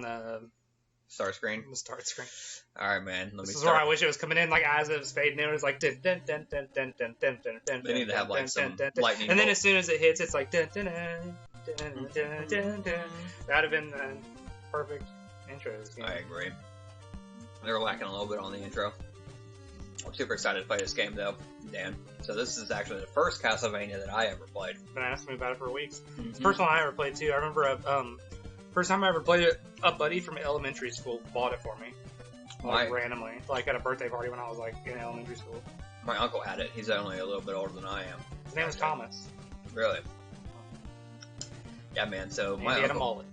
the Start screen. start screen. All right, man. This is where I wish it was coming in, like as it was fading in. It was like dun dun dun dun dun dun dun dun dun. They need to have like some lightning. And then as soon as it hits, it's like dun dun dun dun dun dun dun. That'd have been the perfect intro. I agree. They were lacking a little bit on the intro. I'm super excited to play this game, though, Dan. So this is actually the first Castlevania that I ever played. Been asking me about it for weeks. It's the first one I ever played too. I remember first time I ever played it, a buddy from elementary school bought it for me, like randomly, like at a birthday party when I was like in elementary school. My uncle had it. He's only a little bit older than I am. His name was Thomas. Really? Yeah, man. So and he had a mullet.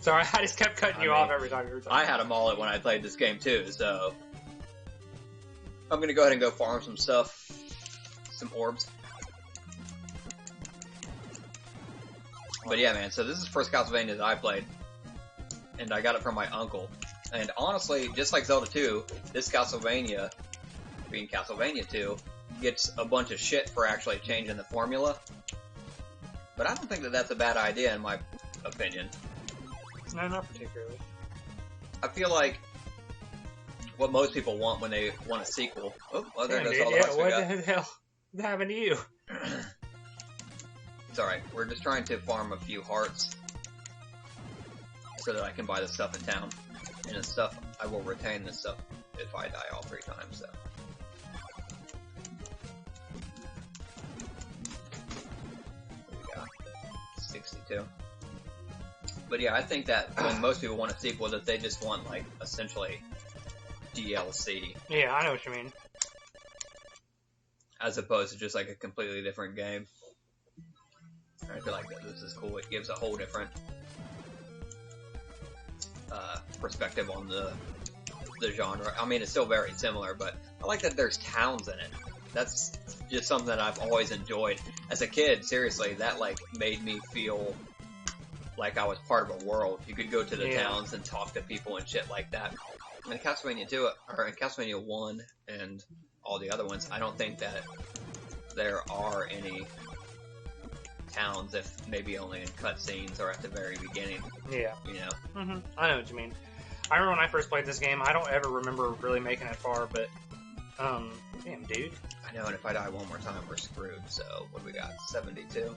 Sorry, I just kept cutting you off every time you were talking. I had a mullet when I played this game too, so I'm gonna go ahead and go farm some stuff, some orbs. But yeah, man, so this is the first Castlevania that I played, and I got it from my uncle. And honestly, just like Zelda 2, this Castlevania, being Castlevania 2, gets a bunch of shit for actually changing the formula. But I don't think that that's a bad idea, in my opinion. No, not particularly. I feel like what most people want when they want a sequel. Oh, well, there goes all the hearts we got. What the hell happened to you? It's alright, we're just trying to farm a few hearts so that I can buy the stuff in town. And the stuff, I will retain this stuff if I die all 3 times, so. What we got? 62. But yeah, I think that when most people want a sequel, that they just want, like, essentially DLC. Yeah, I know what you mean. As opposed to just, like, a completely different game. I feel like this is cool. It gives a whole different perspective on the genre. I mean, it's still very similar, but I like that there's towns in it. That's just something that I've always enjoyed. As a kid, seriously, that like made me feel like I was part of a world. You could go to the towns and talk to people and shit like that. In Castlevania 2, or in Castlevania 1 and all the other ones, I don't think that there are any towns, if maybe only in cutscenes or at the very beginning. Yeah. You know? Mm-hmm. I know what you mean. I remember when I first played this game, I don't ever remember really making it far, but, damn, dude. I know, and if I die one more time, we're screwed, so, what do we got? 72?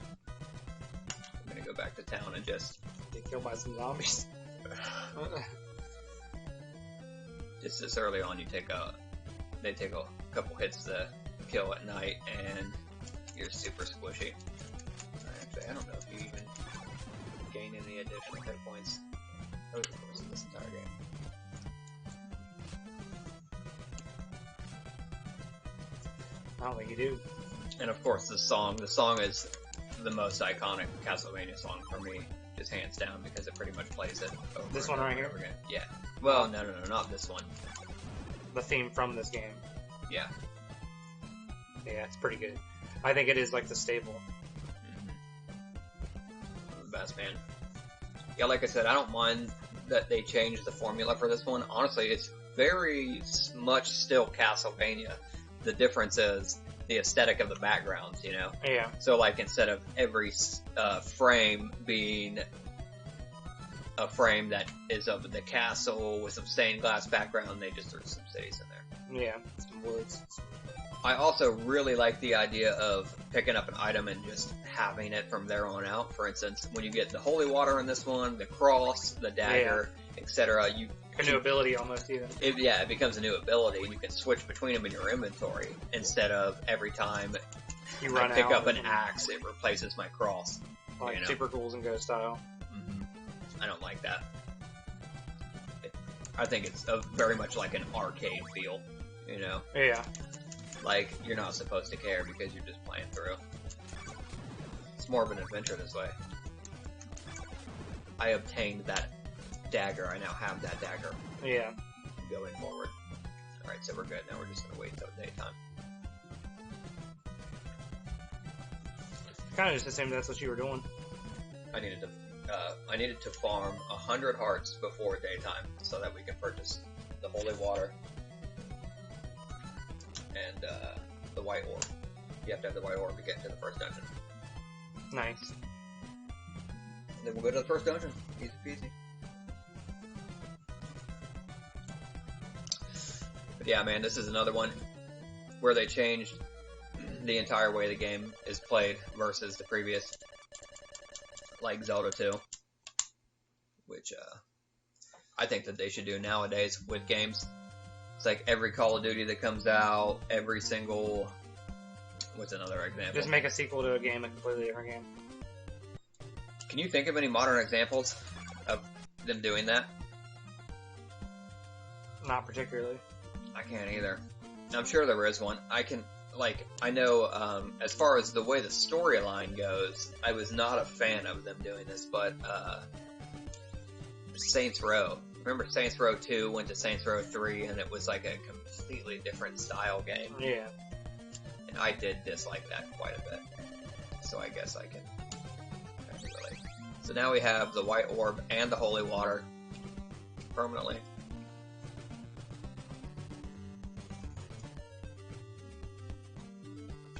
I'm gonna go back to town and just... Get killed by some zombies. Just this early on, they take a couple hits to kill at night, and you're super squishy. Actually, I don't know if you even gain any additional hit points over the course of this entire game. I don't think you do. And of course, the song is the most iconic Castlevania song for me, just hands down, because it pretty much plays it over this one right here? again. Yeah. Well, no, not this one. The theme from this game. Yeah. Yeah, it's pretty good. I think it is like the staple. The best, man. Yeah, like I said, I don't mind that they changed the formula for this one. Honestly, it's very much still Castlevania. The difference is the aesthetic of the backgrounds, you know? Yeah. So, like, instead of every frame being a frame that is of the castle with some stained glass background, they just threw some cities in there. Yeah, some woods. I also really like the idea of picking up an item and just having it from there on out. For instance, when you get the holy water in this one, the cross, the dagger, etc., a new ability almost, even. It becomes a new ability, and you can switch between them in your inventory instead of every time you run I pick up an axe, it replaces my cross. Like, you know? Super Ghouls and Ghost style. Mm-hmm. I don't like that. I think it's very much like an arcade feel, you know? Yeah. Like, you're not supposed to care because you're just playing through. It's more of an adventure this way. I obtained that dagger. I now have that dagger. Yeah. Going forward. Alright, so we're good. Now we're just going to wait till daytime. Kind of just assumed that's what you were doing. I needed to farm 100 hearts before daytime so that we can purchase the holy water and the white orb. You have to have the white orb to get into the first dungeon. Nice. Then we'll go to the first dungeon. Easy peasy. Yeah, man, this is another one where they changed the entire way the game is played versus the previous, like Zelda 2, which I think that they should do nowadays with games. It's like every Call of Duty that comes out, every single... What's another example? Just make a sequel to a game, a completely different game. Can you think of any modern examples of them doing that? Not particularly. I can't either. I'm sure there is one. I know, as far as the way the storyline goes, I was not a fan of them doing this, but, Saints Row. Remember Saints Row 2 went to Saints Row 3, and it was like a completely different style game? Yeah. And I did dislike that quite a bit. So I guess I can relate. So now we have the White Orb and the Holy Water permanently.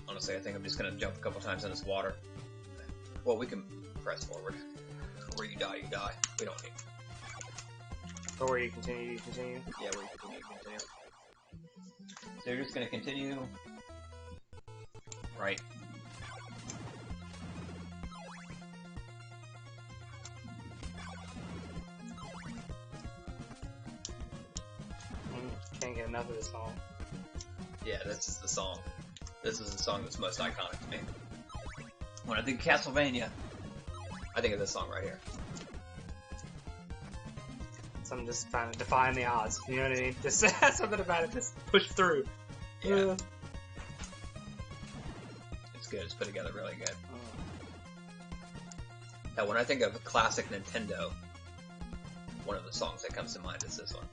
Honestly, I think I'm just going to jump a couple times in this water. Well, we can press forward. Where you die, you die. We don't need... Or where you continue, you continue. Yeah, where you continue, you continue. So you're just going to continue... Right. Can't get enough of this song. Yeah, this is the song. This is the song that's most iconic to me. When I think Castlevania, I think of this song right here. Something just trying to define the odds. You know what I mean? Just something about it, just push through. Yeah. It's good. It's put together really good. Now, when I think of a classic Nintendo, one of the songs that comes to mind is this one.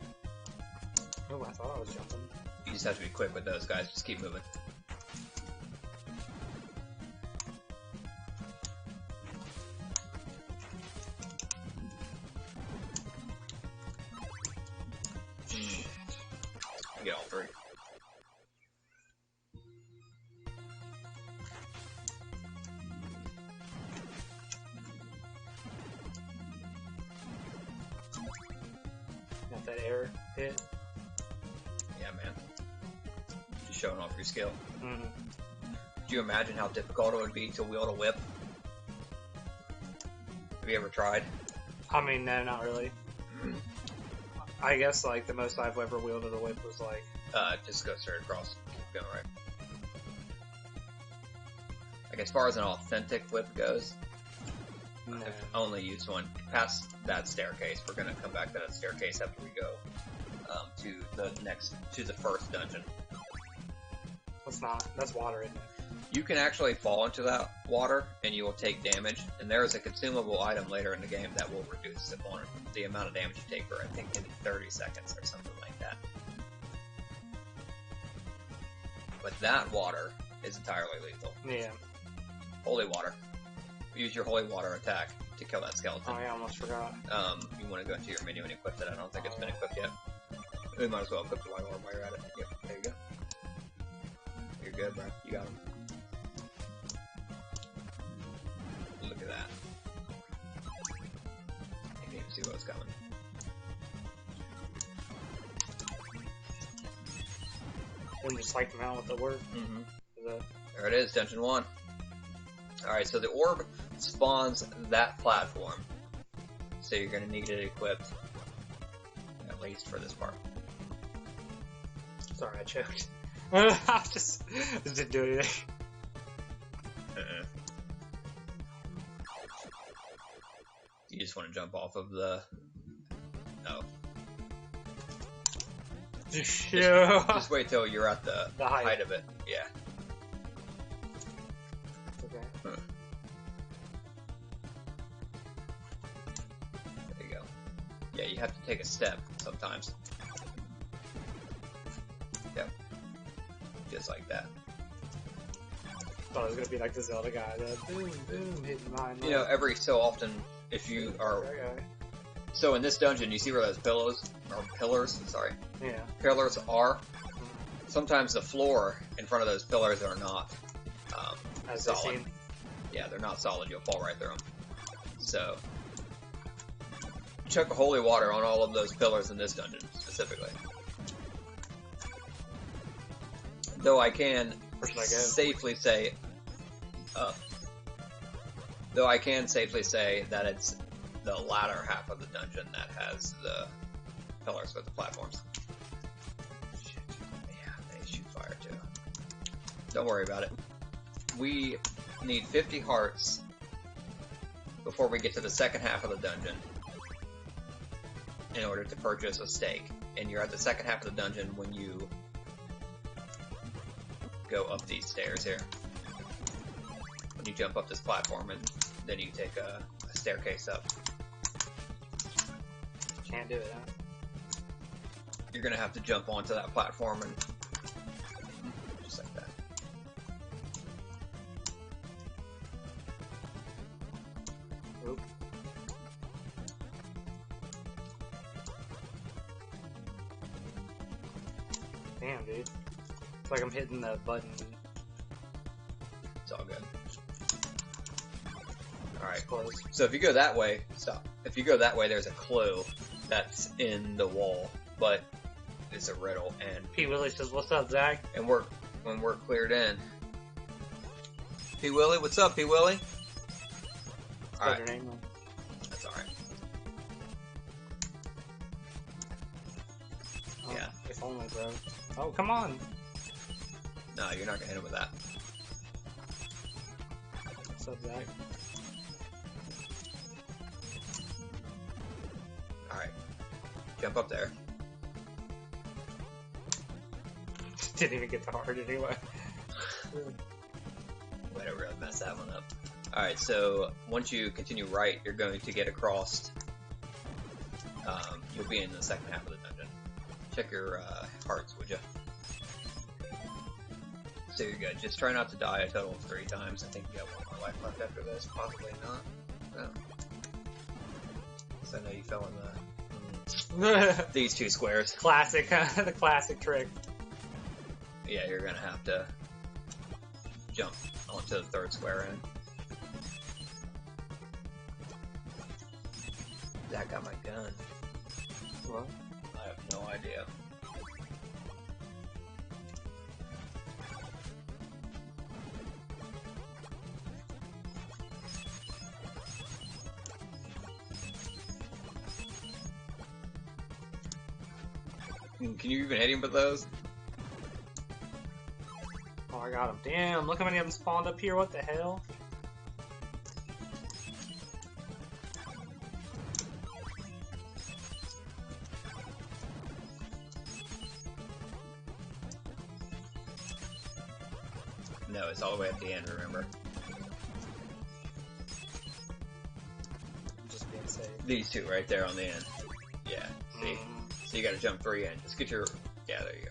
Oh, I thought I was jumping. You just have to be quick with those guys. Just keep moving. Get all three. Got that air hit. Yeah, man. Just showing off your skill. Mm-hmm. Could you imagine how difficult it would be to wield a whip? Have you ever tried? I mean, no, not really. I guess, like, the most I've ever wielded a whip was, like... just go straight across. Keep going right. Like, as far as an authentic whip goes, No. I've only used one. Past that staircase, we're gonna come back to that staircase after we go to the first dungeon. That's not. That's water, isn't it? You can actually fall into that water, and you will take damage. And there is a consumable item later in the game that will reduce the amount of damage you take for, I think, in 30 seconds or something like that. But that water is entirely lethal. Yeah. Holy water. Use your holy water attack to kill that skeleton. Oh, yeah, I almost forgot. You want to go into your menu and equip it. I don't think it's been equipped yet. We might as well equip the white orb while you're at it. Yep, there you go. You're good, bro. You got him. Look at that. You can even see what's coming. And just like them out with the word. Mm-hmm. There it is, Dungeon 1. Alright, so the orb spawns that platform. So you're going to need it equipped. At least for this part. Sorry, I choked. I just didn't do anything. You just want to jump off of the... Oh. Just wait till you're at the height of it. Yeah. Okay. Huh. There you go. Yeah, you have to take a step sometimes. Yep. Just like that. Thought it was gonna be like the Zelda guy that boom, boom, hitting mine. You know, every so often, if you are... So in this dungeon, you see where those pillars, sorry. Yeah. Pillars are. Sometimes the floor in front of those pillars are not solid. Yeah, they're not solid. You'll fall right through them. So, chuck holy water on all of those pillars in this dungeon, specifically. Though I can Where should I go? safely say, though I can safely say that it's the latter half of the dungeon that has the pillars with the platforms. Yeah, they shoot fire too. Don't worry about it. We need 50 hearts before we get to the second half of the dungeon in order to purchase a steak. And you're at the second half of the dungeon when you go up these stairs here. When you jump up this platform and then you take a staircase up. Can't do it, huh? You're gonna have to jump onto that platform and just like that. Oop. Damn, dude. It's like I'm hitting the button. It's all good. Alright, Close. so if you go that way, stop. If you go that way, there's a clue that's in the wall, but it's a riddle, and P. Willie says, "What's up, Zach?" when we're cleared in. P. Willie, what's up, P. Willie? What's Alright, your name? that's alright. Oh, Yeah. If only, bro. Oh, come on. No, you're not gonna hit him with that. What's up, Zach? Alright. Jump up there. Didn't even get to hard anyway. Way to really mess that one up. Alright, so once you continue right, you're going to get across. You'll be in the second half of the dungeon. Check your hearts, would you? So you're good. Just try not to die a total of 3 times. I think you have 1 more life left after this. Possibly not. No. So I know you fell in these 2 squares. Classic, the classic trick. Yeah, you're gonna have to jump onto the 3rd square end. That got my gun. What? I have no idea. Can you even hit him with those? Oh, I got him. Damn, look how many of them spawned up here. What the hell? No, it's all the way at the end, remember? I'm just being safe. These 2 right there on the end. Yeah, see? Mm. So you gotta jump 3 in. Just get your... Yeah, there you go.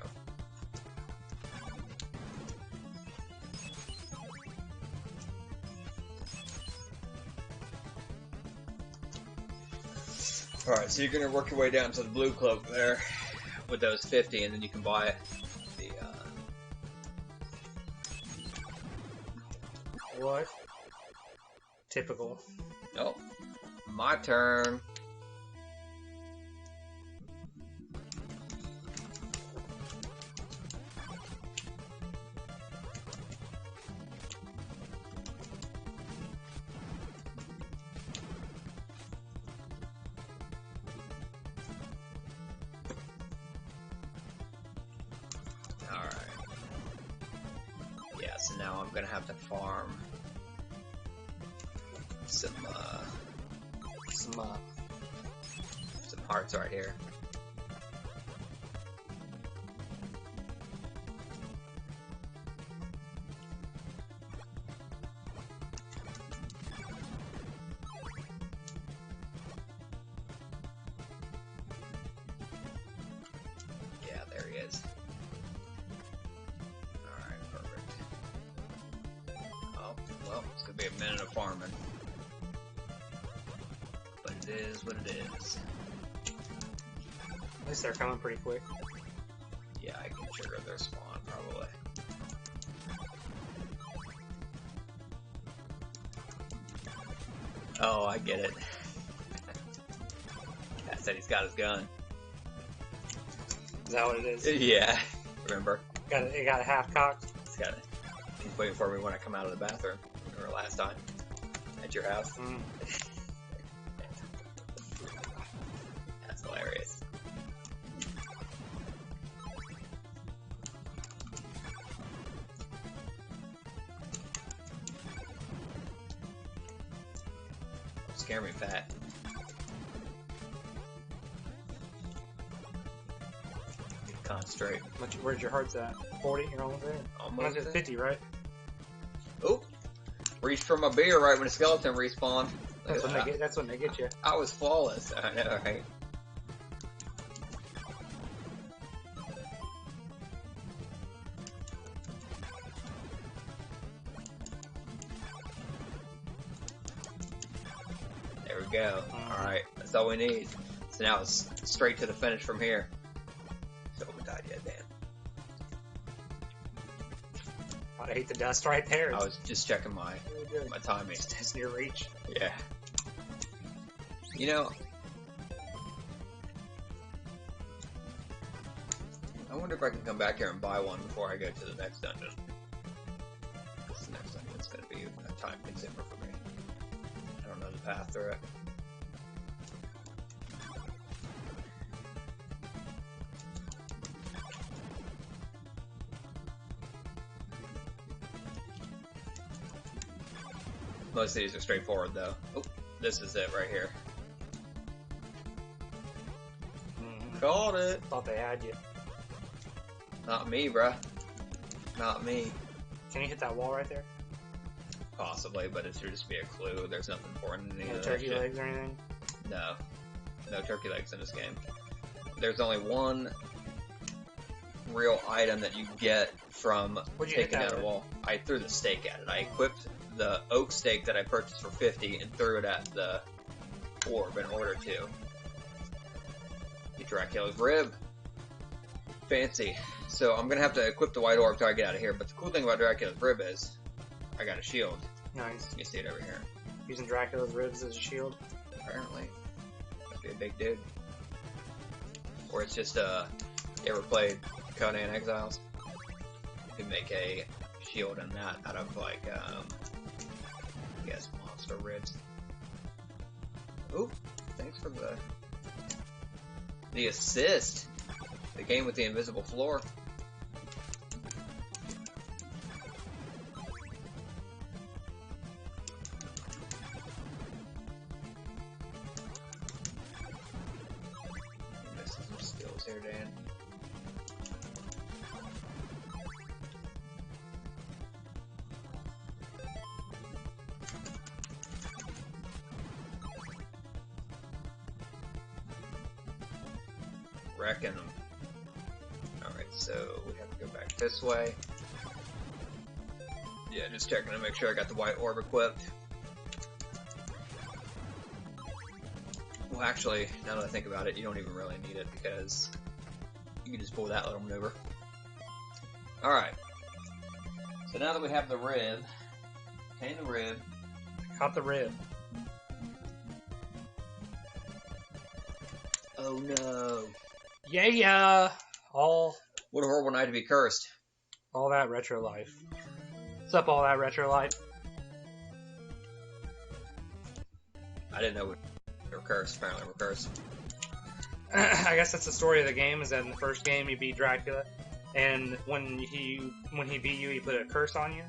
Alright, so you're gonna work your way down to the blue cloak there with those 50, and then you can buy the, What? Typical. Oh, my turn. Alright. Yeah, so now I'm gonna have to farm some hearts right here. Yeah, there he is. Alright, perfect. Oh, well, it's gonna be a minute of farming. But it is what it is. At least they're coming pretty quick. Yeah, I can trigger their spawn, probably. Oh, I get it. I said he's got his gun. Is that what it is? Yeah, remember? It got a half cocked. It's got it. He's waiting for me when I come out of the bathroom. Remember last time at your house? Mm. That's hilarious. Scare me, fat. Concentrate. Where's your heart's at? 40? You're almost there. Almost at 50, right? Oh, reached for my beer right when the skeleton respawned. That's when they get you. I was flawless. I know, right? There we go. All right, that's all we need. So now it's straight to the finish from here. So we died yet, Dan. I hate the dust right there. I was just checking my timing. Just testing your reach. Yeah. You know, I wonder if I can come back here and buy one before I go to the next dungeon. This next dungeon's going to be a time consumer for me. I don't know the path through it. Most of these are straightforward though. Oh, this is it right here. Called it. Thought they had you. Not me, bruh. Not me. Can you hit that wall right there? Possibly, but it should just be a clue. There's nothing important in any No of that turkey shit. legs or anything? No. No turkey legs in this game. There's only one real item that you get from taking down a wall. I threw the stake at it. I equipped the oak stake that I purchased for 50 and threw it at the orb in order to get Dracula's rib. Fancy. So I'm gonna have to equip the white orb till I get out of here, but the cool thing about Dracula's rib is I got a shield. Nice. You see it over here. Using Dracula's ribs as a shield? Apparently. Must be a big dude. Or it's just, you ever played Conan Exiles? You can make a shield and that out of, like, I guess monster ribs. Ooh, thanks for the assist. The game with the invisible floor. Missing some skills here, Dan. Wrecking them. Alright, so we have to go back this way. Yeah, just checking to make sure I got the white orb equipped. Well, actually, now that I think about it, you don't even really need it because you can just pull that little maneuver. Alright. So now that we have the rib, obtain the rib. Caught the rib. Oh no. Yeah! What a horrible night to be cursed. All that retro life. What's up, all that retro life? I didn't know we were cursed. Apparently we're cursed. I guess that's the story of the game, is that in the first game you beat Dracula, and when he beat you, he put a curse on you.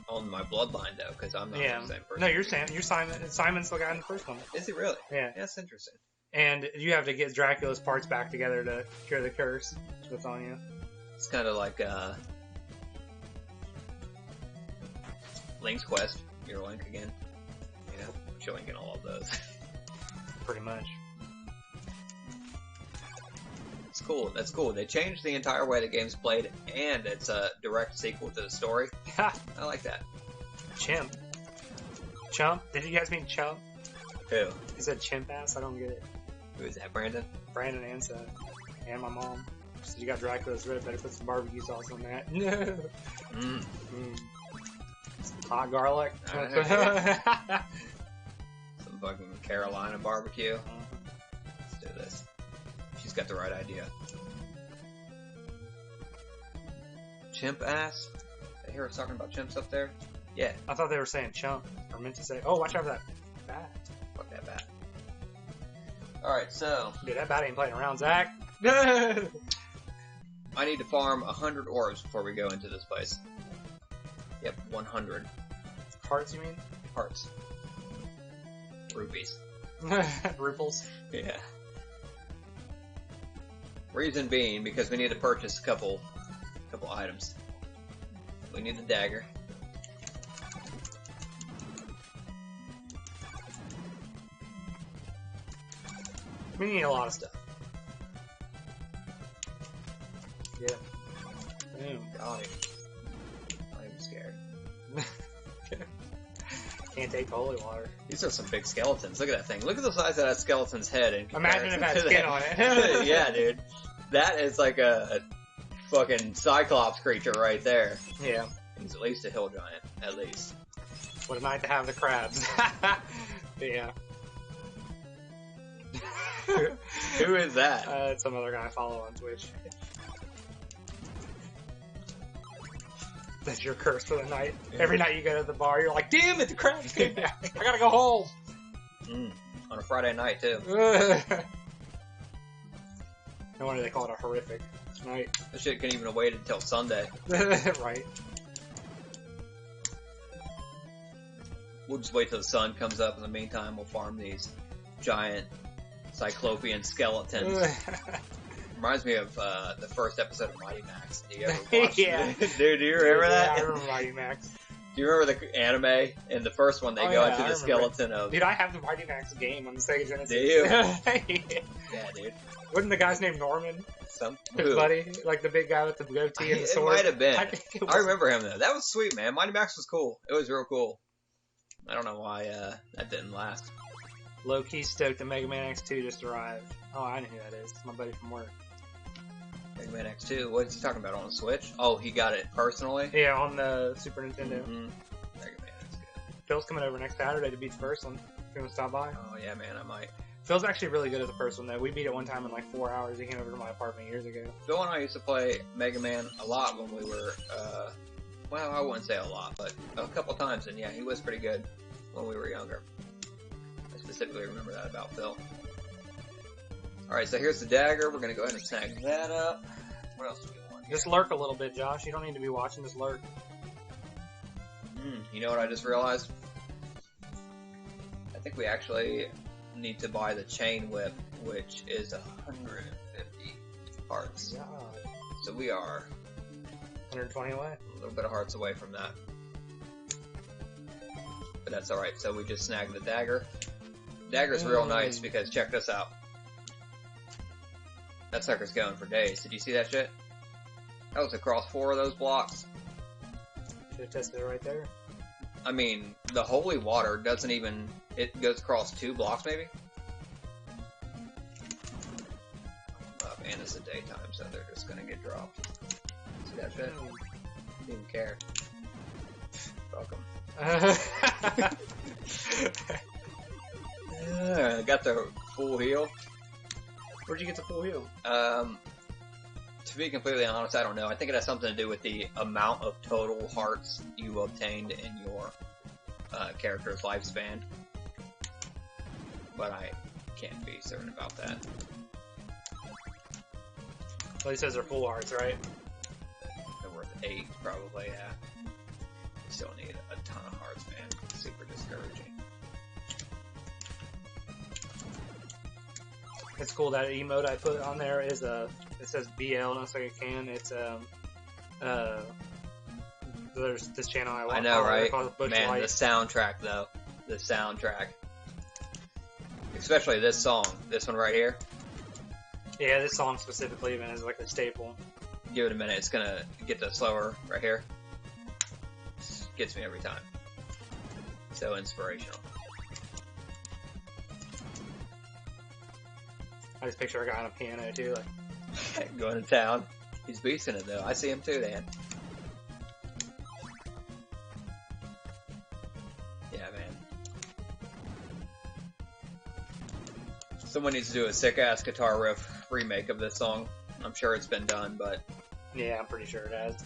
On my bloodline, though, because I'm not the same person. No, you're Simon. Simon's the guy in the first one. Is he really? Yeah. That's interesting. And you have to get Dracula's parts back together to cure the curse that's on you. It's kind of like Link's Quest. You're Link again. You know, you're Link in all of those. Pretty much. It's cool. That's cool. They changed the entire way the game's played, and it's a direct sequel to the story. Ha! I like that. Chimp. Chump? Did you guys mean chump? Who? He said chimp ass? I don't get it. Who is that, Brandon? Brandon and Seth. And my mom. She said, you got Dracula's rib, better put some barbecue sauce on that. No! Mm. Some hot garlic. Some fucking Carolina barbecue. Let's do this. She's got the right idea. chimp ass. I hear us talking about chimps up there. Yeah. I thought they were saying chump, or meant to say. Oh, watch out for that bat. Fuck that bat. All right, so Dude, that bat ain't playing around, Zach. I need to farm 100 orbs before we go into this place. Yep, 100 Hearts, you mean? hearts. Rupees. Ripples. Yeah. Reason being, because we need to purchase a couple items. We need the dagger. We need a lot of stuff. Yeah. Boom. Got him. I'm scared. Can't take the holy water. These are some big skeletons. Look at that thing. Look at the size of that skeleton's head. In Imagine if it had comparison skin to on that. it. Yeah, dude. That is like a fucking Cyclops creature right there. Yeah. He's at least a hill giant. At least. What a night to have the crabs. Yeah. Who is that? It's some other guy I follow on Twitch. That's your curse for the night. Yeah. Every night you go to the bar, you're like, damn it, the crabs came back. I gotta go home. On a Friday night, too. No wonder they call it a horrific night. This shit couldn't even have waited until Sunday. Right. We'll just wait till the sun comes up. In the meantime, we'll farm these giant cyclopean skeletons. Reminds me of the first episode of Mighty Max. Do you ever watch Yeah. Dude, do you remember that? Yeah, I remember Mighty Max. Do you remember the anime? In the first one, they go into the skeleton of... Dude, I have the Mighty Max game on the Sega Genesis. Do you? Yeah, dude. Wasn't the guy's name Norman? His Who? buddy? Like the big guy with the goatee and the sword? It might have been. I I remember him, though. That was sweet, man. Mighty Max was cool. It was real cool. I don't know why that didn't last. Low-key stoked that Mega Man X2 just arrived. Oh, I know who that is. It's my buddy from work. Mega Man X2? What is he talking about? On the Switch? Oh, he got it personally? Yeah, on the Super Nintendo. Mm-hmm. Mega Man is good. Phil's coming over next Saturday to beat the first one. If you want to stop by. Oh, yeah, man, I might. Phil's actually really good at the first one, though. We beat it one time in like 4 hours. He came over to my apartment years ago. Phil and I used to play Mega Man a lot when we were, well, I wouldn't say a lot, but a couple times, and yeah, he was pretty good when we were younger. I specifically remember that about Phil. Alright, so here's the dagger. We're gonna go ahead and snag that up. What else do we want here? Just lurk a little bit, Josh. You don't need to be watching. Just lurk. You know what I just realized? I think we actually need to buy the chain whip, which is 150 hearts. Yeah. So we are 120 away. a little bit of hearts away from that. But that's alright, so we just snagged the dagger. Dagger's real nice because check this out. That sucker's going for days. Did you see that shit? That was across 4 of those blocks. Should have tested it right there. I mean, the holy water doesn't even... It goes across 2 blocks, maybe? And it's the daytime, so they're just gonna get dropped. See that shit? Didn't even care. Fuck 'em. Got the full heal. Where'd you get the full heal? To be completely honest, I don't know. I think it has something to do with the amount of total hearts you obtained in your character's lifespan. But I can't be certain about that. Well, he says they're full hearts, right? They're worth 8, probably, yeah. Still need a ton of hearts, man. Super discouraging. It's cool that emote I put on there is it says BL, looks like a can. It's there's this channel I watch. I know, right? Man, the soundtrack though, the soundtrack, especially this song, this one right here. Yeah, this song specifically, man, is like a staple. Give it a minute, it's gonna get the slower right here. Gets me every time. So inspirational. I just picture a guy on a piano too, like going to town. He's beasting it though. I see him too, Dan. Yeah, man. Someone needs to do a sick ass guitar riff remake of this song. I'm sure it's been done, but yeah, I'm pretty sure it has.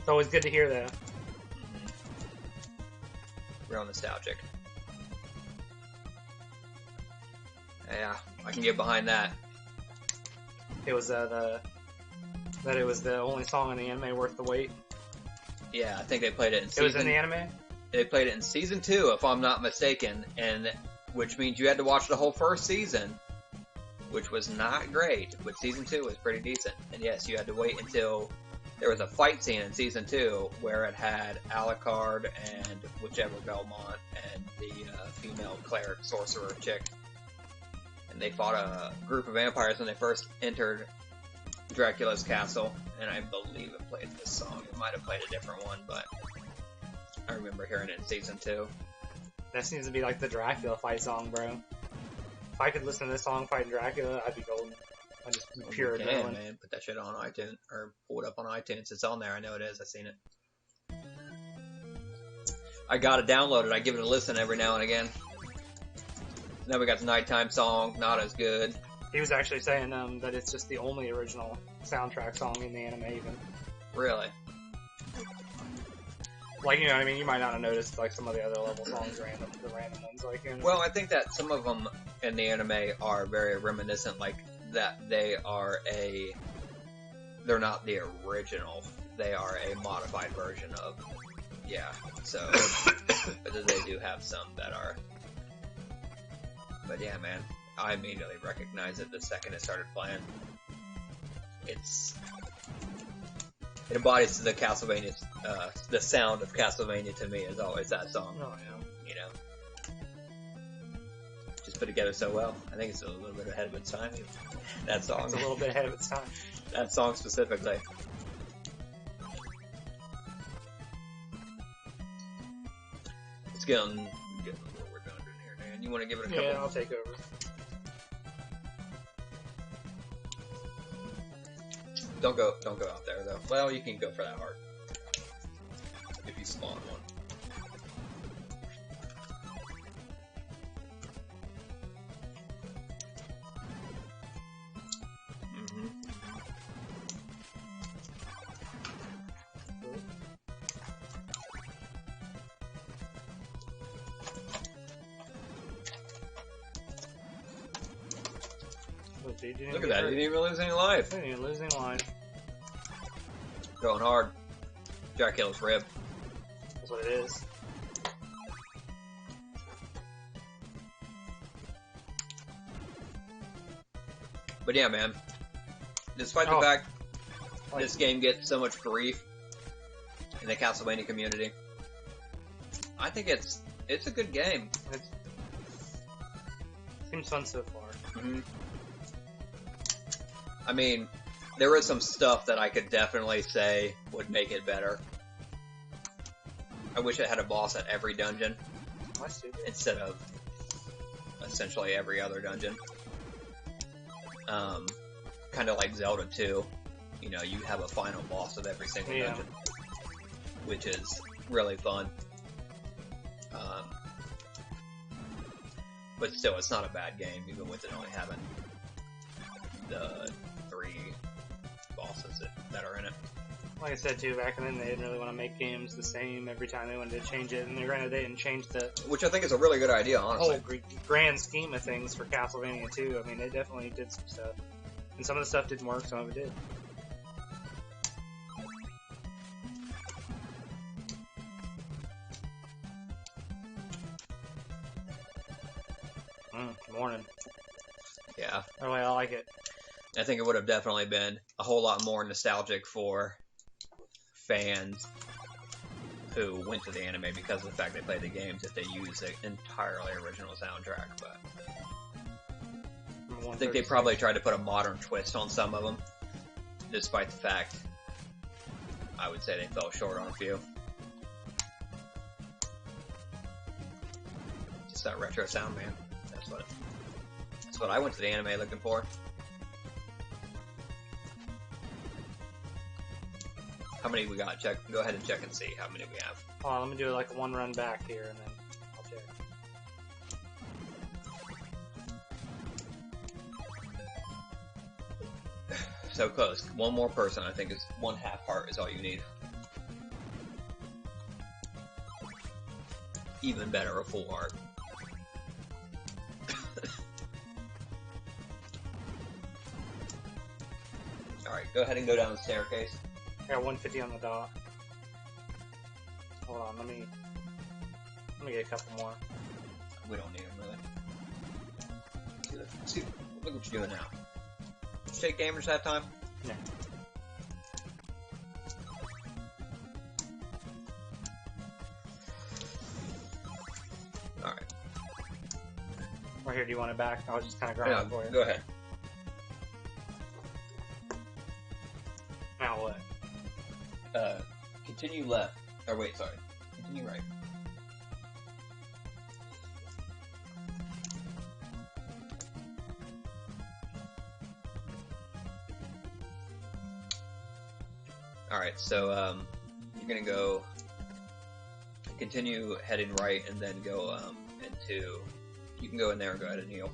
It's always good to hear that. Real nostalgic. Yeah, I can get behind that. It was it was the only song in the anime worth the wait. Yeah, I think they played it in season. It was in the anime? They played it in season 2, if I'm not mistaken, and which means you had to watch the whole first season, which was not great, but season 2 was pretty decent. And yes, you had to wait until there was a fight scene in season 2 where it had Alucard and whichever Belmont and the female cleric sorcerer chick. And they fought a group of vampires when they first entered Dracula's castle, and I believe it played this song. It might have played a different one, but I remember hearing it in season 2. That seems to be like the Dracula fight song, bro. If I could listen to this song fighting Dracula, I'd be golden. I'd just be pure adrenaline. Man, put that shit on iTunes, or pull it up on iTunes. It's on there. I know it is. I've seen it. I got it downloaded. I give it a listen every now and again. Then we got the nighttime song, not as good. He was actually saying that it's just the only original soundtrack song in the anime, even. Really? Like, you know what I mean? You might not have noticed, like, some of the other level songs, the random ones. Like, well, I think that some of them in the anime are very reminiscent, like, that they're not the original. They are a modified version of, yeah, so, but they do have some that are, but yeah, man, I immediately recognized it the second it started playing. It embodies the Castlevania, the sound of Castlevania to me is always that song. Oh, yeah. You know, just put together so well. I think it's a little bit ahead of its time. That song. It's a little bit ahead of its time. That song specifically. It's getting a little redundant here, man. You want to give it a couple? Yeah, I'll take over. Don't go out there though. Well, you can go for that heart if you spawn one. Look at that, he didn't even lose any life. He didn't even lose any life. Going hard. Dracula's rib. That's what it is. But yeah, man. Despite the fact this game gets so much grief in the Castlevania community, I think it's a good game. It seems fun so far. Mm-hmm. I mean, there is some stuff that I could definitely say would make it better. I wish it had a boss at every dungeon instead of essentially every other dungeon. Kind of like Zelda 2. You know, you have a final boss of every single dungeon, which is really fun. But still, it's not a bad game, even with it only having the 3 bosses that are in it. Like I said too, back then they didn't really want to make games the same every time they wanted to change it, and granted they didn't change the which I think is a really good idea, honestly. Whole grand scheme of things for Castlevania II. I mean, they definitely did some stuff, and some of the stuff didn't work, some of it did. Morning. Yeah. Oh, I like it. I think it would have definitely been a whole lot more nostalgic for fans who went to the anime because of the fact they played the games if they used an entirely original soundtrack. But I think they probably tried to put a modern twist on some of them, despite the fact I would say they fell short on a few. Just that retro sound, man. That's what I went to the anime looking for. How many we got? Check. Go ahead and check and see how many we have. Hold on, let me do like one run back here and then I'll check. So close. One more person. I think is 1/2 heart is all you need. even better, a full heart. Alright, go ahead and go down the staircase. I got 150 on the dot. Hold on, let me get a couple more. We don't need them, really. See, look what you're doing now. Did you take damage that time? Yeah. Alright. Right here, do you want it back? I'll just kind of grab it for you. Go ahead. Now what? Continue left. Or wait, sorry. Continue right. Alright, so, you're gonna go, continue heading right, and then go, into, you can go in there and go ahead and heal.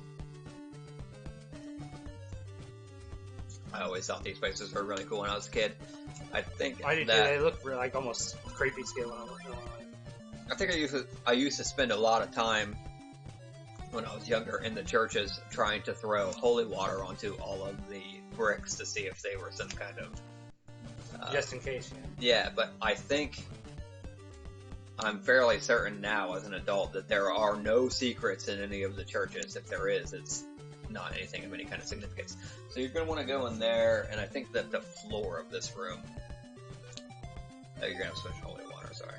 I always thought these places were really cool when I was a kid. I think I did too. They look really, like almost creepy scale when I was going. I think I used to spend a lot of time when I was younger in the churches trying to throw holy water onto all of the bricks to see if they were some kind of just in case. Yeah, but I think I'm fairly certain now as an adult that there are no secrets in any of the churches. If there is, it's not anything of any kind of significance. So you're going to want to go in there, and I think that the floor of this room... Oh, you're going to have to switch holy water, sorry.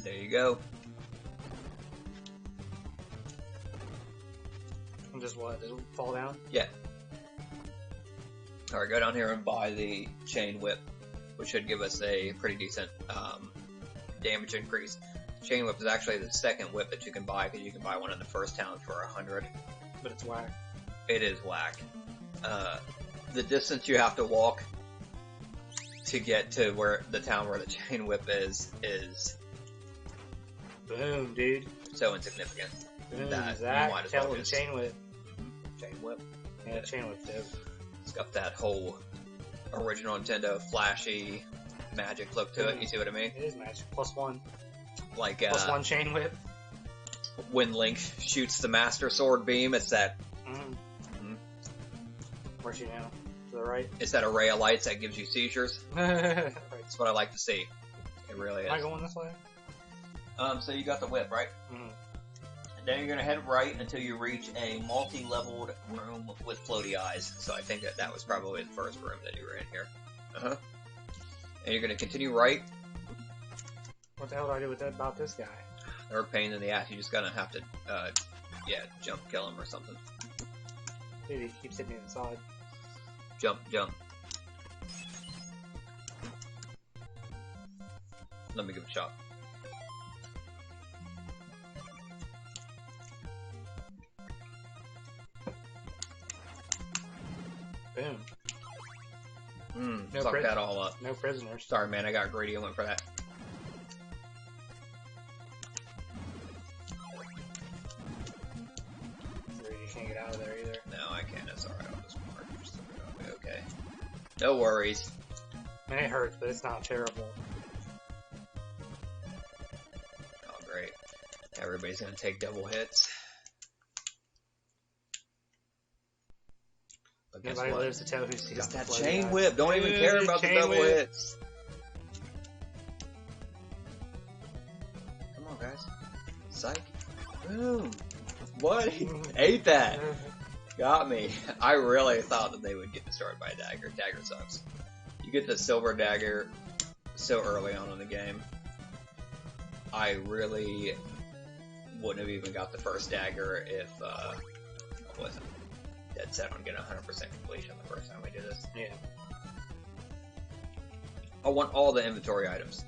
There you go. And just what? It'll fall down? Yeah. Alright, go down here and buy the chain whip, which should give us a pretty decent damage increase. Chain whip is actually the second whip that you can buy, because you can buy one in the first town for 100. But it's whack. It is whack. The distance you have to walk to get to where the town where the chain whip is boom, dude. So insignificant. Boom, that Zak, you might as tell well him just... chain whip. Chain whip. Yeah, chain whip, dude. It's got that whole original Nintendo flashy magic look to it. You see what I mean? It is magic. +1. Like +1 chain whip. When Link shoots the Master Sword beam, it's that. Where's she now? To the right. It's that array of lights that gives you seizures. Right. That's what I like to see. It really is. Am I going this way? So you got the whip, right? Mm-hmm. And then you're gonna head right until you reach a multi-leveled room with floaty eyes. So I think that was probably the first room that you were in here. And you're gonna continue right. What the hell do I do with that about this guy? They're a pain in the ass. You just gonna have to, jump kill him or something. Dude, he keeps hitting me inside. Jump. Let me give it a shot. Boom. Suck that all up. No prisoners. Sorry, man, I got greedy and went for that. You can't get out of there either. No, I can't. It's alright. I'll just mark. It'll be okay. No worries. Man, it hurts, but it's not terrible. Oh, great. Everybody's gonna take double hits. But guess Nobody what? lives to tell who's It's that floaty chain eyes. whip. Don't even care about the double hits. Come on, guys. Psych. Boom. What? He ate that. Got me. I really thought that they would get destroyed by a dagger. Dagger sucks. You get the silver dagger so early on in the game. I really wouldn't have even got the first dagger if I wasn't dead set on getting 100% completion the first time we did this. Yeah. I want all the inventory items.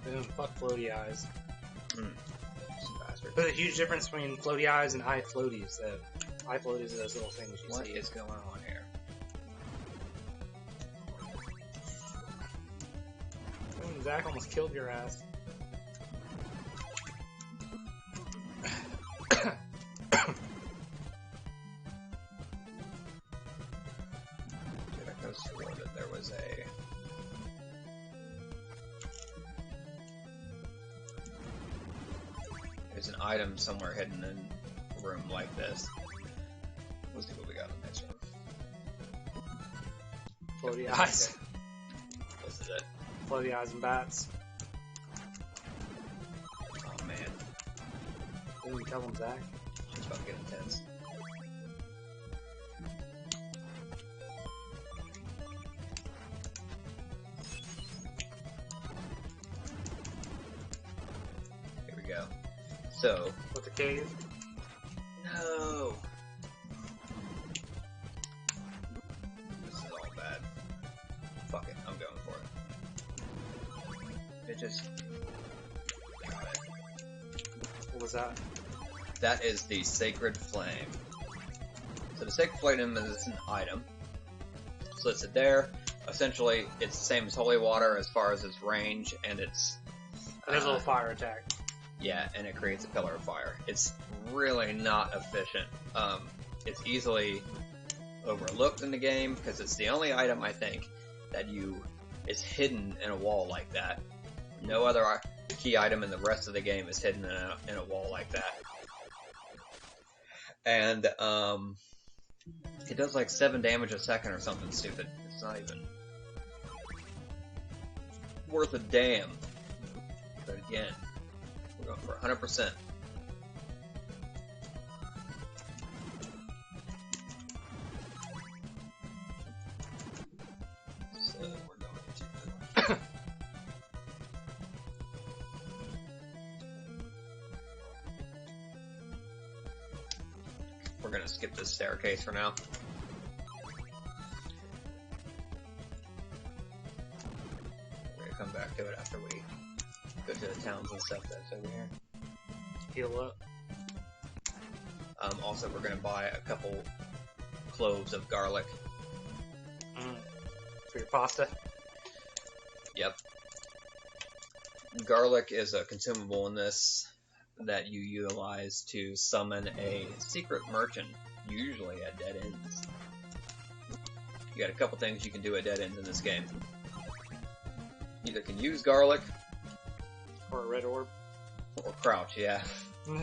Boom, fuck floaty eyes. Bastard. There's a huge difference between floaty eyes and eye floaties. Eye floaties are those little things you What see. is going on here? Boom, Zak almost killed your ass. have swore that there was there's an item somewhere hidden in a room like this. Let's see what we got in the next one. Floaty eyes. This is it. Floaty eyes and bats. Oh man. Didn't you tell them, Zach? It's about to get intense. Here we go. So. With the cave? No! This is all bad. Fuck it, I'm going for it. It just... Got it. What was that? That is the Sacred Flame. So the Sacred Flame is an item. So it's there. Essentially, it's the same as Holy Water as far as its range, and it's... It has a little fire attack. Yeah, and it creates a pillar of fire. It's really not efficient. It's easily overlooked in the game, because it's the only item, I think, that is hidden in a wall like that. No other key item in the rest of the game is hidden in a wall like that. And, it does like 7 damage a second or something stupid. It's not even worth a damn. But again, we're going for 100%. So we're going to... We're gonna skip this staircase for now. We're gonna come back to it after we go to the towns and stuff that's over here. Heal up. Also, we're gonna buy a couple cloves of garlic. For your pasta? Yep. Garlic is a consumable in this that you utilize to summon a secret merchant, usually at dead ends. You got a couple things you can do at dead ends in this game. Either can use garlic, Or a red orb? or crouch, yeah. Just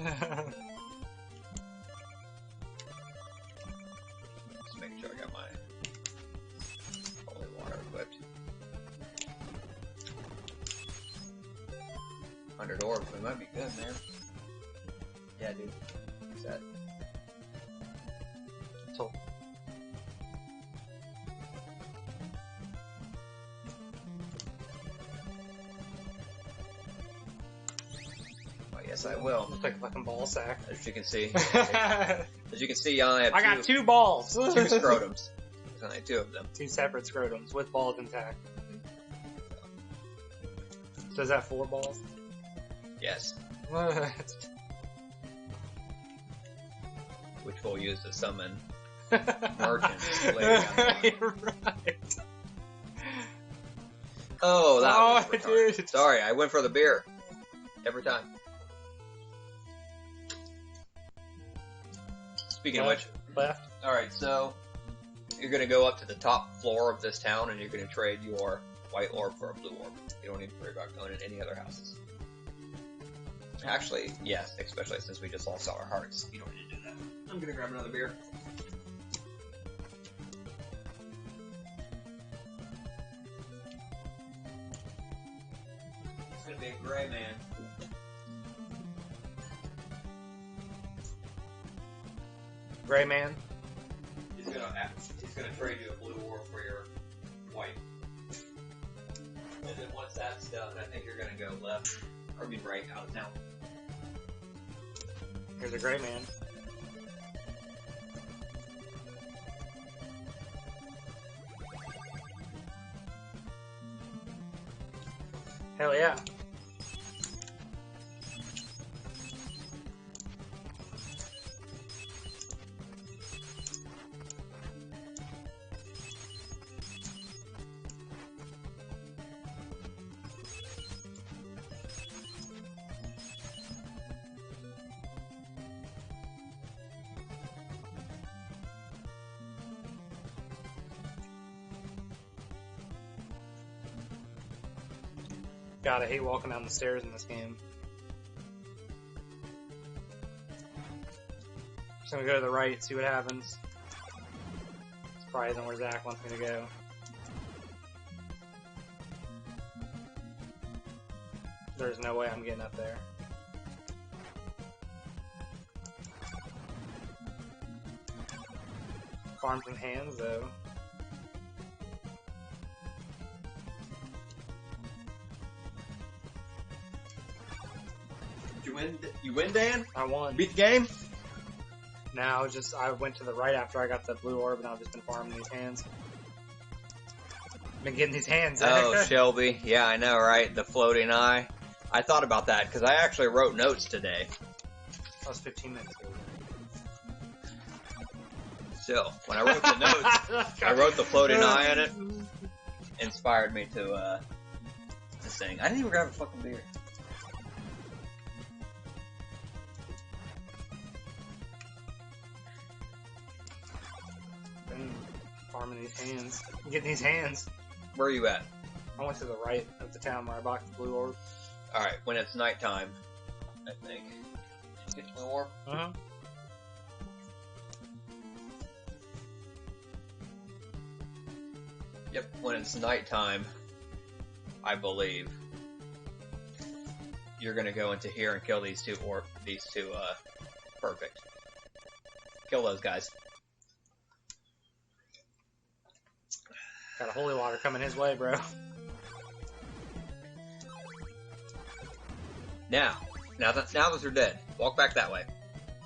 making sure I got my holy water equipped. 100 orbs, we might be good, man. Yeah, dude. What's that? So, Oh, yes, I will. just like a fucking ball sack. As you can see, I only have I got 2 balls! 2 scrotums. There's only 2 of them. 2 separate scrotums with balls intact. Does that 4 balls? Yes. Which we'll use to summon merchants later down the line. Right. Oh, that was I retarded. did. Sorry, I went for the beer. Every time. Speaking of which, Left. alright, so you're going to go up to the top floor of this town and you're going to trade your white orb for a blue orb. You don't need to worry about going in any other houses. Actually, yes, especially since we just lost all our hearts. You don't need to do that. I'm going to grab another beer. It's going to be a gray man. Gray man. He's gonna trade you a blue orb for your white. And then once that's done, I think you're gonna go left, or I mean right, out of town. Here's a gray man. Hell yeah. God, I hate walking down the stairs in this game. Just gonna go to the right, see what happens. It's probably isn't where Zach wants me to go. There's no way I'm getting up there. Farms and hands, though. You win, Dan? I won. Beat the game? Now, I went to the right after I got the blue orb, and I've just been farming these hands. Been getting these hands. Oh, Shelby. Yeah, I know, right? The floating eye. I thought about that, because I actually wrote notes today. That was 15 minutes ago. So, when I wrote the notes, I wrote the floating eye in it. Inspired me to sing. I didn't even grab a fucking beer. Farming these hands. I'm getting these hands. Where are you at? I went to the right of the town where I bought the blue orb. Alright, when it's nighttime, I think. Did you get the blue orb? Uh-huh. Yep, when it's nighttime, I believe, you're gonna go into here and kill these two perfect. Kill those guys. Got a holy water coming his way, bro. Now that they're dead, walk back that way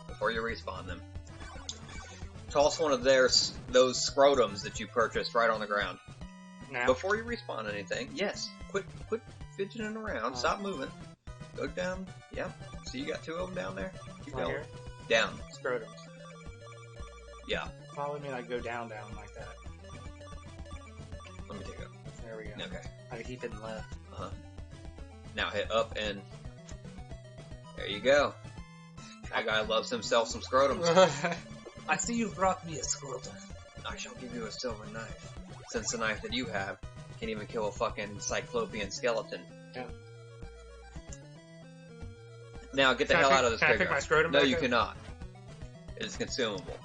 before you respawn them. Toss one of those scrotums that you purchased right on the ground. Now? Before you respawn anything, yes. Quit fidgeting around. Stop moving. Go down. Yep. So you got two of them down there. Keep Right going. here? Down. Scrotums. Yeah. Probably mean I go down like that. Let me take it. There we go. Okay. I keep hitting left. Now hit up and there you go. That guy loves himself some scrotums. I see you brought me a scrotum. I shall give you a silver knife, since the knife that you have can't even kill a fucking cyclopean skeleton. Yeah. Now get the hell out of this Can I pick graveyard. my scrotum No, back you up? cannot. It is consumable.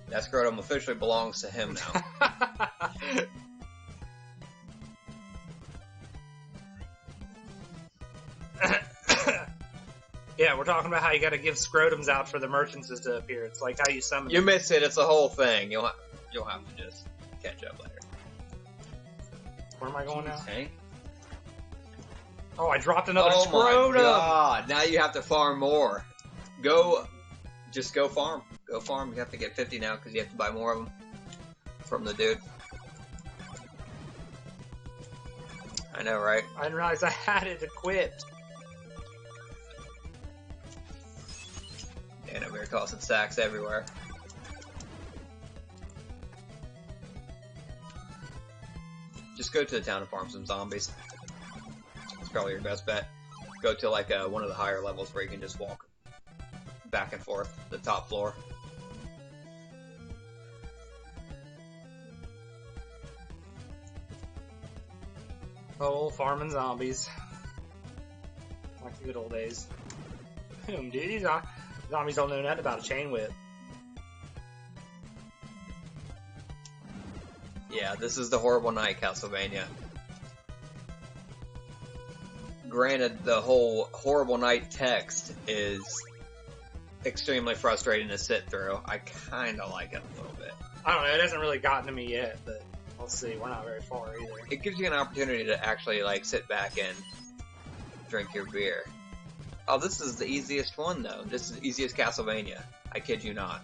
That scrotum officially belongs to him now. Yeah, we're talking about how you gotta give scrotums out for the merchants to appear. It's like how you summon You miss it, it's a whole thing. You'll have to just catch up later. Where am I going now? Tank? Oh, I dropped another Oh scrotum! my god, now you have to farm more. Just go farm. Go farm. You have to get 50 now because you have to buy more of them from the dude. I know, right? I didn't realize I had it equipped. And over here tossing sacks everywhere. Just go to the town and farm some zombies. It's probably your best bet. Go to like one of the higher levels where you can just walk back and forth, the top floor. Oh, farming zombies. Like the good old days. Dude, these zombies don't know nothing about a chain whip. Yeah, this is the horrible night, Castlevania. Granted, the whole horrible night text is extremely frustrating to sit through. I kinda like it a little bit. I don't know, it hasn't really gotten to me yet, but we'll see. We're not very far either. It gives you an opportunity to actually like sit back and drink your beer. Oh, this is the easiest one though. This is the easiest Castlevania. I kid you not.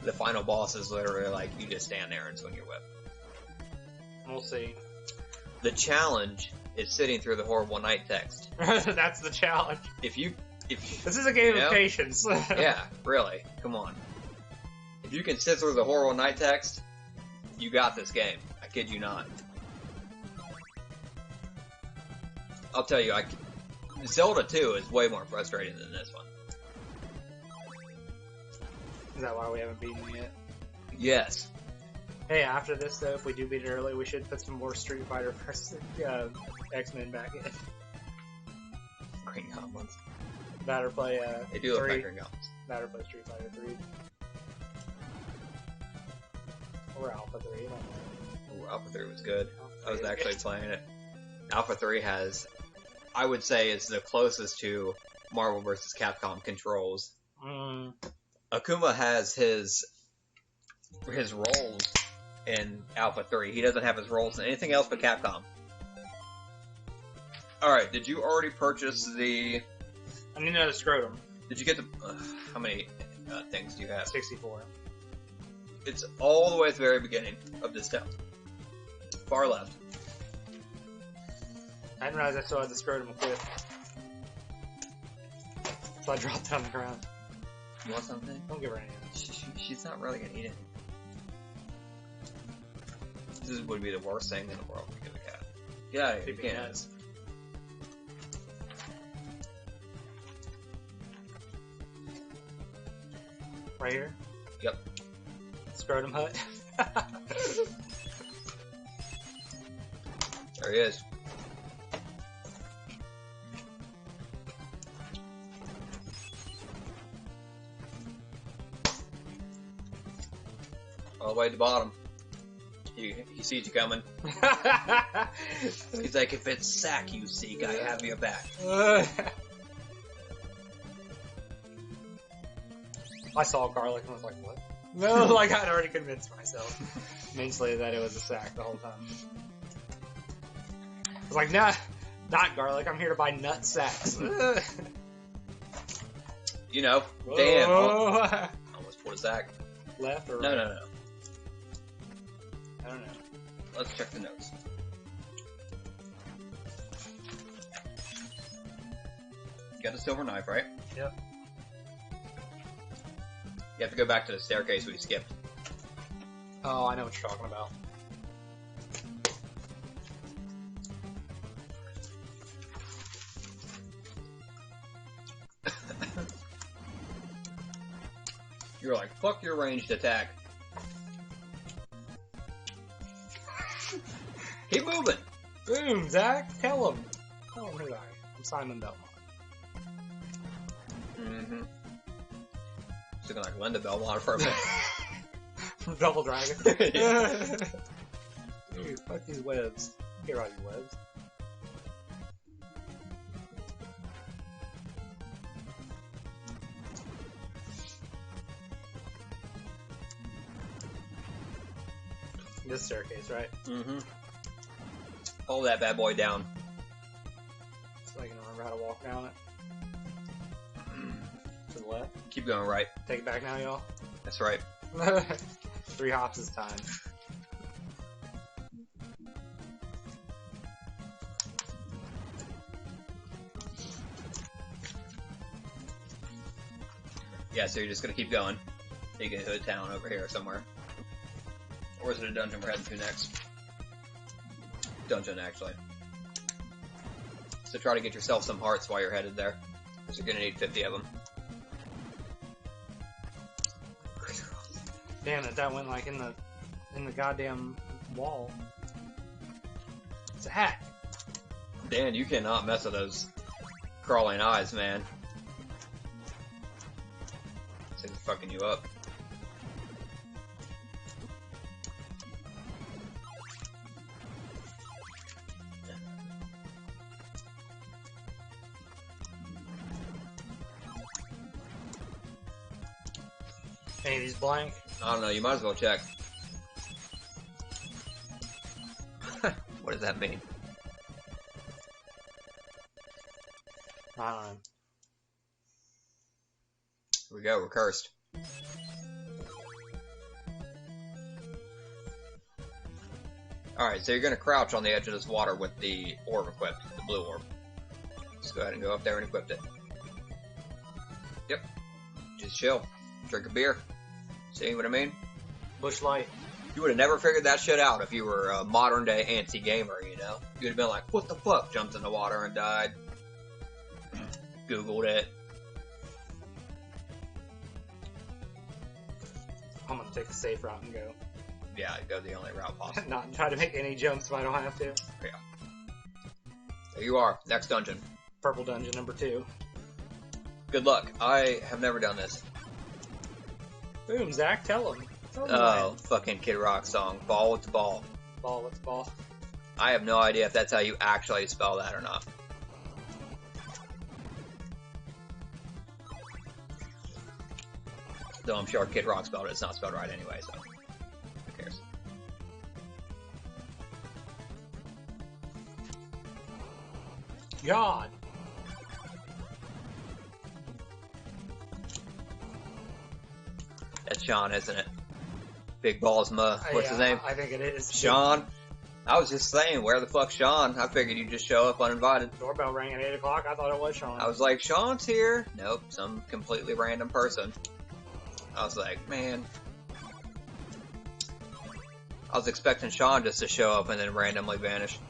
The final boss is literally like you just stand there and swing your whip. We'll see. The challenge is sitting through the horrible night text. That's the challenge. If you This is a game You know? of patience. yeah, really, come on. If you can sit through the horrible night text, you got this game. I kid you not. I'll tell you, Zelda 2 is way more frustrating than this one. Is that why we haven't beaten it yet? Yes. Hey, after this though, if we do beat it early, we should put some more Street Fighter vs. X-Men back in. Green Goblins. That or play They do look 3. like Green Goblins. That or play Street Fighter 3. Or Alpha 3, I don't know. Ooh, Alpha 3 was good. Alpha I was 3 is actually good. playing it. Alpha 3 has, I would say, is the closest to Marvel vs. Capcom controls. Akuma has his roles in Alpha 3. He doesn't have his roles in anything else but Capcom. Alright, did you already purchase the... I need another scrotum. Did you get the... how many things do you have? 64. It's all the way at the very beginning of this town. Far left. I didn't realize I still had the scrotum equipped. So I dropped it on the ground. You want something? Don't give her anything. She's not really gonna eat it. This would be the worst thing in the world to give a cat. Get out of here, you can't. Nuts. Right here? Yep. Scrotum hut. There he is. All the way to the bottom. He sees you coming. He's like, if it's Zak you seek, I have your back. I saw garlic and was like, what? No, like I'd already convinced myself mentally that it was a sack the whole time. I was like, nah, not garlic, I'm here to buy nut sacks. You know, damn. Whoa. Almost pulled a Zak. Left or right? No. I don't know. Let's check the notes. You got the silver knife, right? Yep. You have to go back to the staircase we skipped. Oh, I know what you're talking about. You're like, fuck your ranged attack. Keep moving. Boom, Zak, tell him. Tell him who I am. I'm Simon Belmont. Mm-hmm. It's looking like Linda Belmont for a minute. From Double Dragon. Dude, fuck these webs. Get out of these webs. This staircase, right? Mm-hmm. Hold that bad boy down. So I can remember how to walk down it. To the left. Keep going right. Take it back now, y'all. That's right. 3 hops this time. Yeah, so you're just gonna keep going. You get to a town over here somewhere. Or is it a dungeon we're heading to next? Dungeon, actually. So try to get yourself some hearts while you're headed there. Because you're gonna need 50 of them. Damn it, that went like in the goddamn wall. It's a hack. Dan, you cannot mess with those crawling eyes, man. This thing's fucking you up. Any of these blank? I don't know, you might as well check. What does that mean? I don't know. Here we go, we're cursed. Alright, so you're gonna crouch on the edge of this water with the orb equipped, the blue orb. Just go ahead and go up there and equip it. Yep. Just chill. Drink a beer. See what I mean? Bush Light. You would have never figured that shit out if you were a modern day anti-gamer, you know? You'd have been like, what the fuck? Jumped in the water and died. Googled it. I'm gonna take the safe route and go. Yeah, go the only route possible. Not try to make any jumps if I don't have to. Yeah. There you are. Next dungeon. Purple dungeon number 2. Good luck. I have never done this. Boom, Zach, tell him. Oh, fucking Kid Rock song. Ball with the ball. Ball with the ball. I have no idea if that's how you actually spell that or not. Though I'm sure Kid Rock spelled it. It's not spelled right anyway, so who cares? God. That's Sean, isn't it? Big Balls what's his name? I think it is. Sean. I was just saying, where the fuck's Sean? I figured you'd just show up uninvited. Doorbell rang at 8 o'clock. I thought it was Sean. I was like, Sean's here. Nope, some completely random person. I was like, man. I was expecting Sean just to show up and then randomly vanish.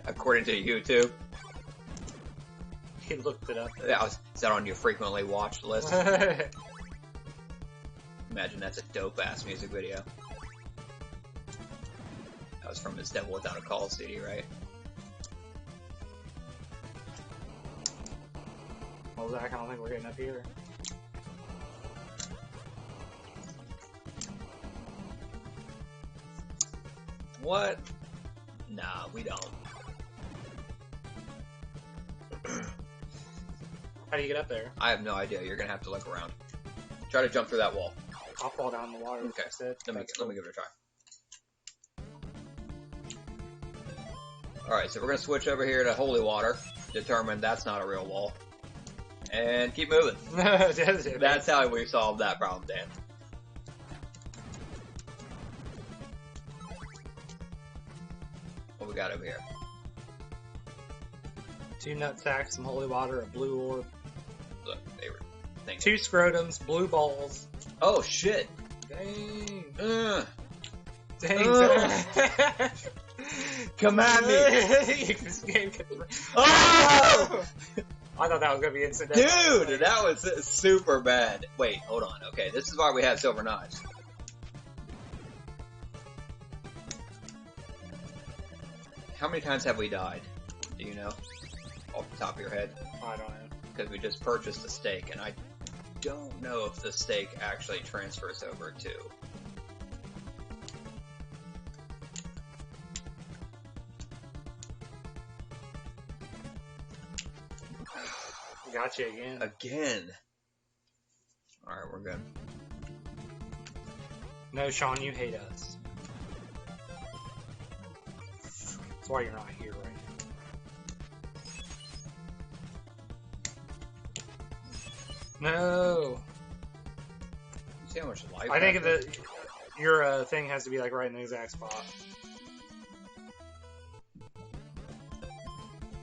According to YouTube. He looked it up. Yeah, is that on your frequently watched list? Imagine that's a dope-ass music video. That was from his Devil Without a Cause CD, right? Well, Zach, I don't think we're getting up here. What? Nah, we don't. How do you get up there? I have no idea. You're gonna have to look around. Try to jump through that wall. I'll fall down in the water. Okay. Let me give it a try. Alright, so we're gonna switch over here to holy water. Determine that's not a real wall. And keep moving. That's how we solved that problem, Dan. What we got over here? 2 nut sacks, some holy water, a blue orb. Look, favorite thing. 2 scrotums, blue balls. Oh shit! Dang. Dang, Zach. Come at me! This game could... Oh! I thought that was gonna be instant death. Dude, that was super bad. Wait, hold on. Okay, this is why we have silver knives. How many times have we died? Do you know? Off the top of your head? I don't know. Because we just purchased a steak, and I don't know if the steak actually transfers over to... Gotcha again. Again. Alright, we're good. No, Sean, you hate us. That's why you're not here right now. No. See how much life I think that your thing has to be like right in the exact spot.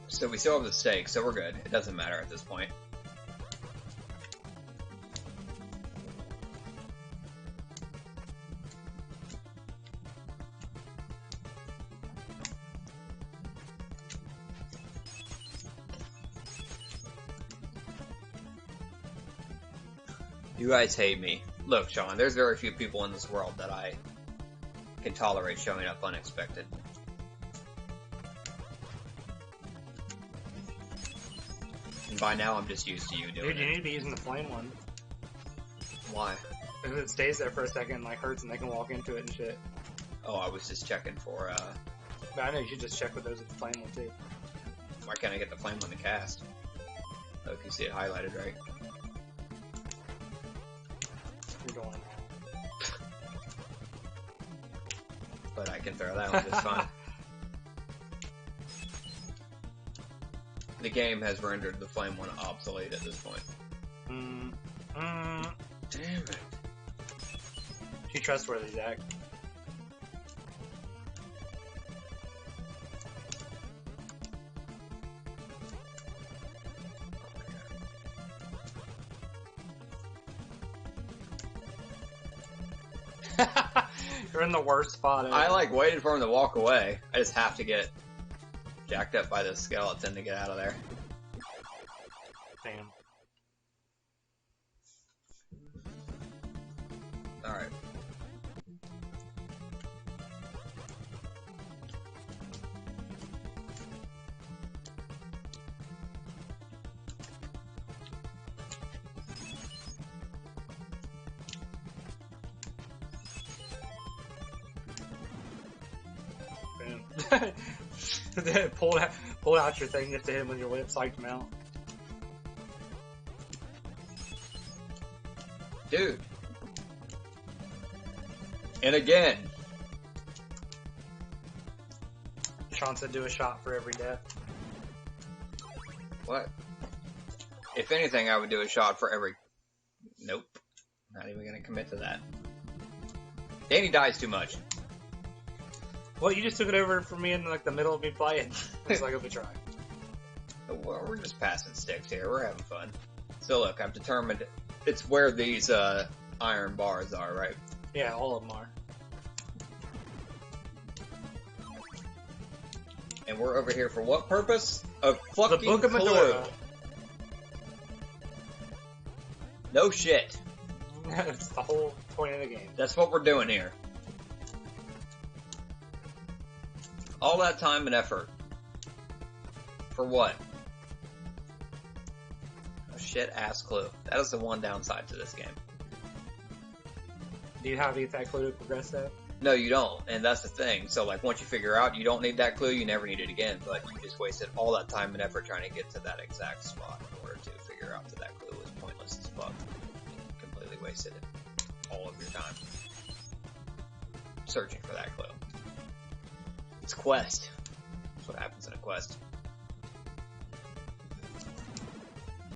So we still have the steak, so we're good. It doesn't matter at this point. You guys hate me. Look, Sean, there's very few people in this world that I can tolerate showing up unexpected. And by now, I'm just used to you doing Dude, you it. need to be using the flame one. Why? If it stays there for a second, like hurts, and they can walk into it and shit. Oh, I was just checking for, But I know you should just check with those with the flame one too. why can't I get the flame on the cast? Oh, you can see it highlighted, right? You're going. But I can throw that one just fine. The game has rendered the flame one obsolete at this point. Damn it. Too trustworthy, Zach. You're in the worst spot ever. I like waited for him to walk away. I just have to get jacked up by this skeleton to get out of there. Damn. Alright. pulled out your thing just to hit him with your whip, psyched him out. Dude. And again. Sean said do a shot for every death. What? If anything, I would do a shot for every... Nope. Not even gonna commit to that. Danny dies too much. Well, you just took it over for me in like the middle of me playing. It's like, we try. Well, we're just passing sticks here. We're having fun. So look, I'm determined. It's where these iron bars are, right? Yeah, all of them are. And we're over here for what purpose? A fucking the Book of clue. Medora. No shit. That's the whole point of the game. That's what we're doing here. All that time and effort. For what? A shit ass clue. That is the one downside to this game. Do you have to get that clue to progress though? No, you don't, and that's the thing. So, like, once you figure out you don't need that clue, you never need it again, but you just wasted all that time and effort trying to get to that exact spot in order to figure out that that clue was pointless as fuck. You completely wasted all of your time searching for that clue. It's a quest. That's what happens in a quest.